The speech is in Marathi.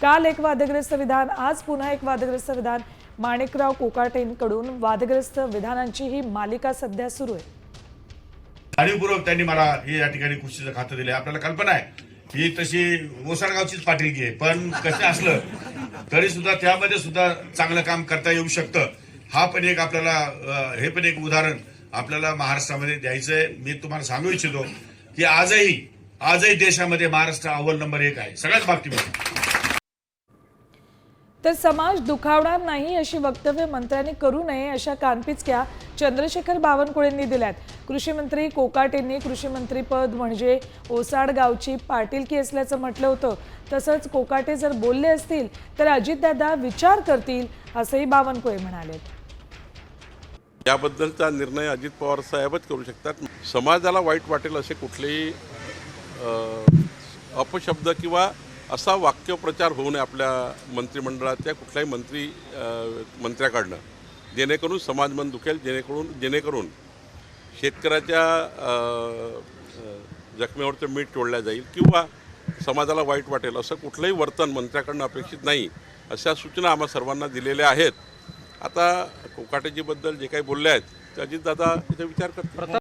काल एक वादग्रस्त विधान, आज पुन्हा एक वादग्रस्त विधान. माणिकराव कोकाटेंकडून वादग्रस्त विधानांची ही मालिका सध्या सुरू आहे. जाणीवपूर्वक त्यांनी मला हे या ठिकाणी कुस्तीचं खातं दिलं. आपल्याला कल्पना आहे ही तशी ओसाडगावचीच पाटीलकी आहे, पण कसं असलं तरी सुद्धा त्यामध्ये सुद्धा चांगलं काम करता येऊ शकतं. हा पण एक आपल्याला हे पण एक उदाहरण आपल्याला महाराष्ट्रामध्ये द्यायचंय. मी तुम्हाला सांगू इच्छितो की आजही देशामध्ये महाराष्ट्र अव्वल नंबर 1 आहे सगळ्याच बाबतीमध्ये. तर समाज दुखावणार नाही अशी वक्तव्य मंत्र्यांनी करू नये अशा कानपिचक्या चंद्रशेखर बावनकुळेंनी दिल्यात. कृषी मंत्री कोकाटेंनी कृषी मंत्रीपद म्हणजे ओसाडगावची पाटीलकी असल्याचं म्हटलं होतं. तसंच कोकाटे जर बोलले असतील तर अजितदादा विचार करतील असंही बावनकुळे म्हणाले. याबद्दलचा निर्णय अजित पवार साहेबच करू शकतात. समाजाला वाईट वाटेल असे कुठलेही अपशब्द किंवा असा वाक्यप्रचार होऊ नये आपल्या मंत्रिमंडळाच्या कुठल्याही मंत्र्याकडनं, जेणेकरून समाज मन दुखेल, जेणेकरून शेतकऱ्याच्या जखमेवरचं मीठ तोडलं जाईल किंवा समाजाला वाईट वाटेल असं कुठलंही वर्तन मंत्र्याकडनं अपेक्षित नाही. अशा सूचना आम्हा सर्वांना दिलेल्या आहेत. आता कोकाटेजीबद्दल जे काही बोलले आहेत ते अजितदादा तिथे विचार करतात.